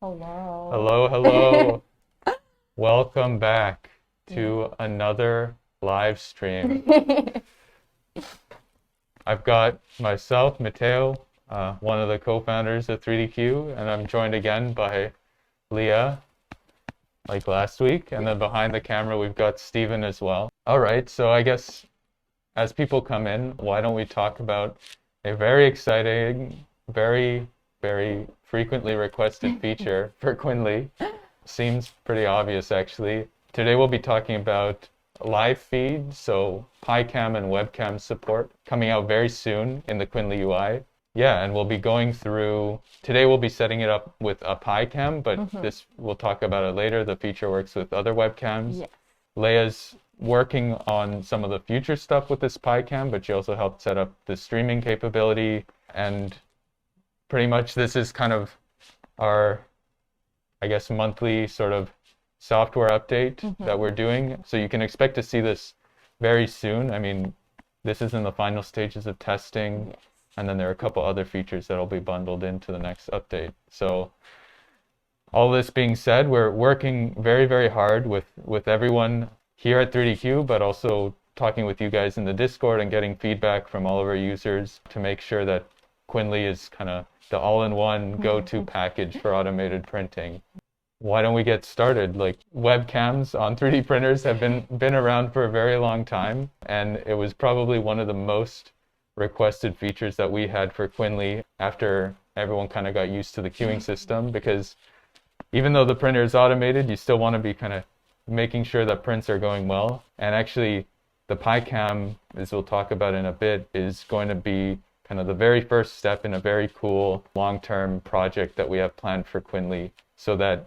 Hello. Hello, hello. Welcome back to another live stream. I've got myself, Mateo, one of the co-founders of 3DQ, and I'm joined again by Leah, like last week. And then behind the camera, we've got Steven as well. All right, so I guess as people come in, why don't we talk about a very exciting, very frequently requested feature for Quinly. Seems pretty obvious, actually. Today we'll be talking about live feed, so PyCam and webcam support coming out very soon in the Quinly UI. Yeah, and we'll be going through, today we'll be setting it up with a PyCam, but this we'll talk about it later. The feature works with other webcams. Yeah. Leia's working on some of the future stuff with this PyCam, but she also helped set up the streaming capability. And pretty much this is kind of our, I guess, monthly sort of software update that we're doing. So you can expect to see this very soon. I mean, this is in the final stages of testing. Yes. And then there are a couple other features that'll be bundled into the next update. So all this being said, we're working very hard with everyone here at 3DQ, but also talking with you guys in the Discord and getting feedback from all of our users to make sure that Quinly is kind of the all-in-one go-to package for automated printing. Why don't we get started? Like, webcams on 3D printers have been around for a very long time, and it was probably one of the most requested features that we had for Quinly after everyone kind of got used to the queuing system, because even though the printer is automated, you still want to be kind of making sure that prints are going well. And actually, the PyCam, as we'll talk about in a bit, is going to be kind of the very first step in a very cool long-term project that we have planned for Quinly, so that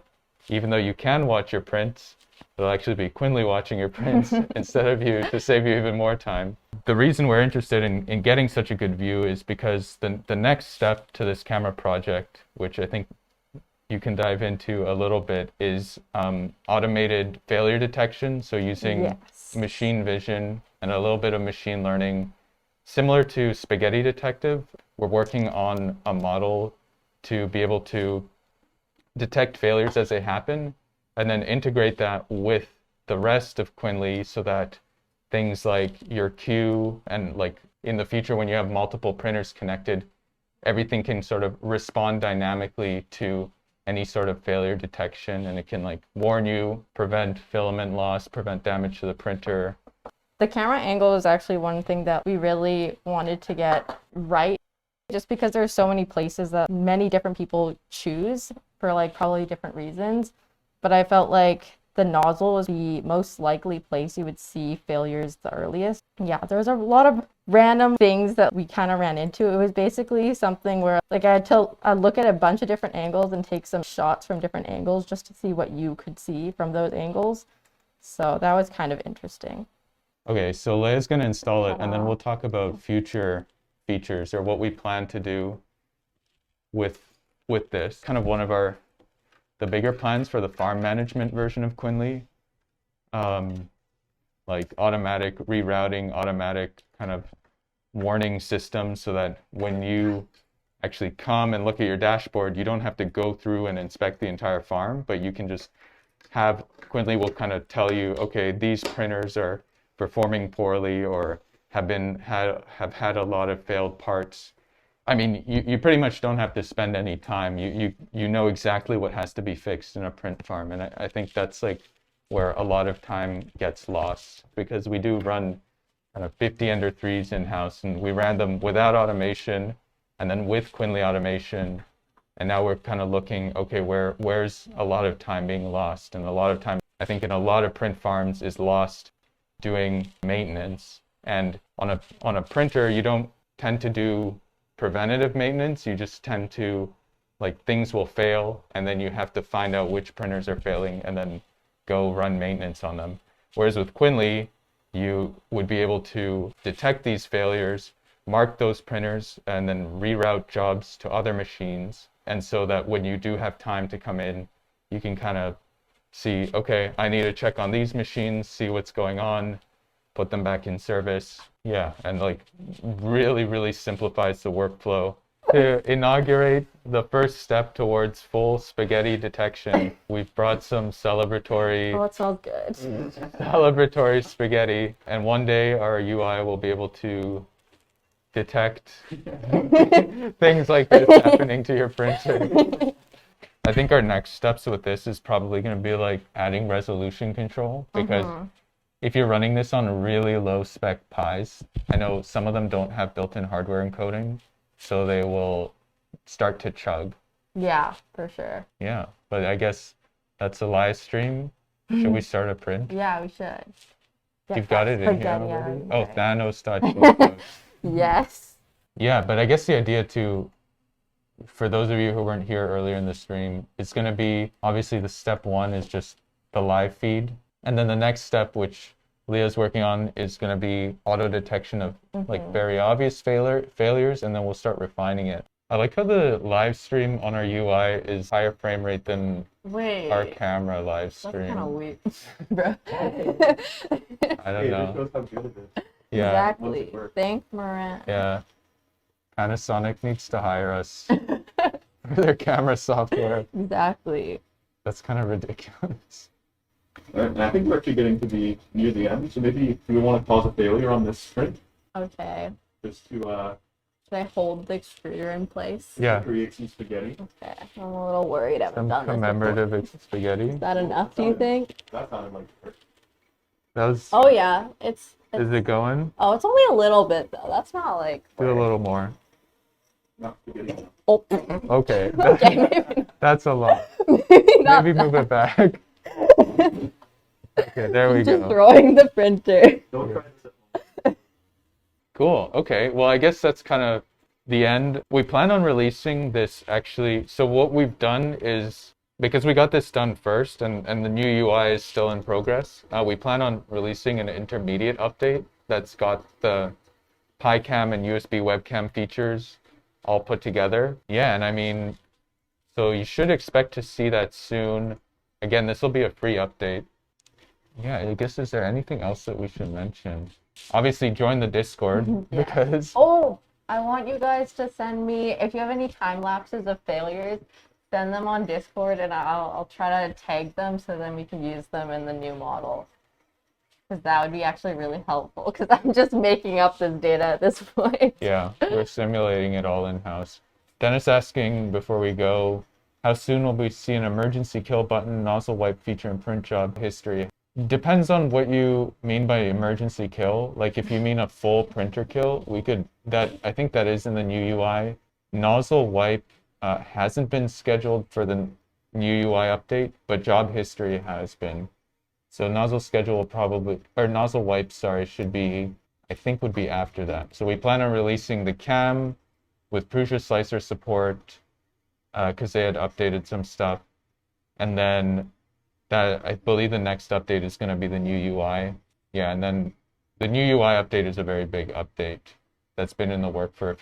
even though you can watch your prints, it'll actually be Quinly watching your prints instead of you, to save you even more time. The reason we're interested in getting such a good view is because the next step to this camera project, which I think you can dive into a little bit, is automated failure detection. So using machine vision and a little bit of machine learning, similar to Spaghetti Detective. We're working on a model to be able to detect failures as they happen and then integrate that with the rest of Quinly so that things like your queue and, like, in the future when you have multiple printers connected, everything can sort of respond dynamically to any sort of failure detection, and it can, like, warn you, prevent filament loss, prevent damage to the printer. The camera angle is actually one thing that we really wanted to get right, just because there's so many places that many different people choose for, like, probably different reasons. But I felt like the nozzle was the most likely place you would see failures the earliest. Yeah, there was a lot of random things that we kind of ran into. It was basically something where, like, I had to look at a bunch of different angles and take some shots from different angles just to see what you could see from those angles. So that was kind of interesting. Okay, so Leia's going to install it, and then we'll talk about future features or what we plan to do with this. Kind of one of the bigger plans for the farm management version of Quinly, like automatic rerouting, automatic kind of warning systems, so that when you actually come and look at your dashboard, you don't have to go through and inspect the entire farm, but you can just have, Quinly will kind of tell you, okay, these printers are performing poorly or have had a lot of failed parts. I mean, you pretty much don't have to spend any time. You know exactly what has to be fixed in a print farm, and I think that's, like, where a lot of time gets lost, because we do run kind of 50 Ender 3s in-house, and we ran them without automation and then with Quinly automation, and now we're kind of looking, okay, where's a lot of time being lost? And a lot of time, I think, in a lot of print farms is lost doing maintenance. And on a printer, you don't tend to do preventative maintenance. You just tend to, like, things will fail, and then you have to find out which printers are failing and then go run maintenance on them. Whereas with Quinly, you would be able to detect these failures, mark those printers, and then reroute jobs to other machines. And so that when you do have time to come in, you can kind of see, okay, I need to check on these machines, see what's going on, put them back in service. Yeah, and, like, really simplifies the workflow to inaugurate the first step towards full spaghetti detection, we've brought some Oh, celebratory it smells good. celebratory spaghetti, and one day our UI will be able to detect things like this happening to your printer. I think our next steps with this is probably going to be like adding resolution control, because if you're running this on really low spec Pis, I know some of them don't have built-in hardware encoding, so they will start to chug. Yeah, for sure. Yeah, but I guess that's a live stream. Should we start a print? Yeah, we should. You've got it in here Spaghetti out already? of Oh, there. Thanos.glucose. Yes. Yeah, but I guess the idea too, for those of you who weren't here earlier in the stream, it's going to be, obviously the step one is just the live feed. And then the next step, which Leah's working on, is going to be auto detection of like very obvious failures, and then we'll start refining it. I like how the live stream on our UI is higher frame rate than Wait. our camera live That's kind stream. of weird, bro. I don't know. Shows how good it is. Yeah, Exactly. work. Thanks, Moran. yeah. Panasonic needs to hire us for their camera software. Exactly. That's kind of ridiculous. Alright, and I think we're actually getting to be near the end, so maybe do we want to cause a failure on this sprint? Okay. Just to Should I hold the extruder in place? Yeah, create some spaghetti. Okay. I'm a little worried. I haven't some done this commemorative spaghetti. before. Is that enough, do you think? That sounded like perfect. That was. Oh, yeah. It's Is it going? oh, it's only a little bit, though. That's not like... Do a little more. Not spaghetti. Oh. Okay, Okay, maybe, that's a lot. maybe not Maybe that. move it back. Okay, there we Just go. throwing the printer. Don't try this at home. Cool. Okay. Well, I guess that's kind of the end. We plan on releasing this actually. So what we've done is, because we got this done first and the new UI is still in progress, we plan on releasing an intermediate update that's got the PyCam and USB webcam features all put together. Yeah, and I mean, so you should expect to see that soon. Again, this will be a free update. Yeah, I guess, is there anything else that we should mention? Obviously, join the Discord Yeah. because Oh, I want you guys to send me, if you have any time lapses of failures, send them on Discord and I'll try to tag them so then we can use them in the new model. Because that would be actually really helpful, because I'm just making up this data at this point. yeah, we're simulating it all in-house. Dennis asking before we go, how soon will we see an emergency kill button, nozzle wipe feature in print job history? Depends on what you mean by emergency kill. Like if you mean a full printer kill, we could, I think that is in the new UI. Nozzle wipe hasn't been scheduled for the new UI update, but job history has been. So nozzle schedule will probably, or nozzle wipe, sorry, should be, I think would be after that. So we plan on releasing the cam with Prusa slicer support, because they had updated some stuff. And then that, I believe the next update is going to be the new UI. Yeah, and then the new UI update is a very big update that's been in the work for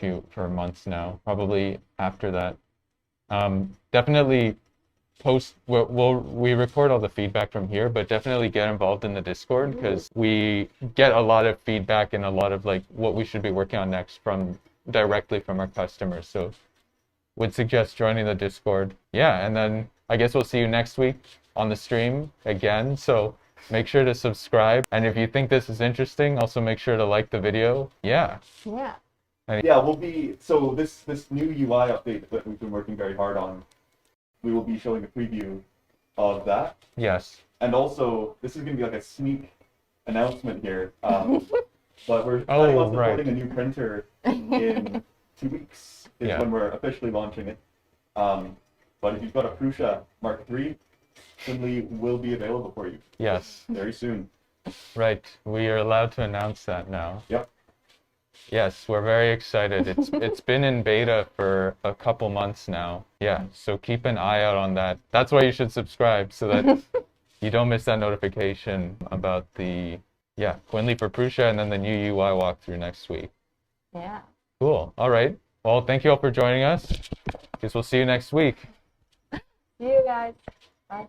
months now, probably after that. Definitely post, we record all the feedback from here, but definitely get involved in the Discord, because we get a lot of feedback and a lot of like what we should be working on next directly from our customers. So would suggest joining the Discord. Yeah, and then I guess we'll see you next week on the stream again. So make sure to subscribe. And if you think this is interesting, also make sure to like the video. Yeah. Yeah. Yeah, we'll be, so this new UI update that we've been working very hard on, we will be showing a preview of that. Yes. And also, this is going to be like a sneak announcement here. But we're Oh, planning on right. supporting a new printer in 2 weeks is Yeah. when we're officially launching it. But if you've got a Prusa Mark III, Quinly will be available for you Yes. very soon. Right. We are allowed to announce that now. Yep. Yes, we're very excited. It's been in beta for a couple months now. Yeah, so keep an eye out on that. That's why you should subscribe, so that you don't miss that notification about the Quinly for Prusa and then the new UI walkthrough next week. Yeah. Cool. All right. Well, thank you all for joining us. Guess we'll see you next week. See you guys. Bye.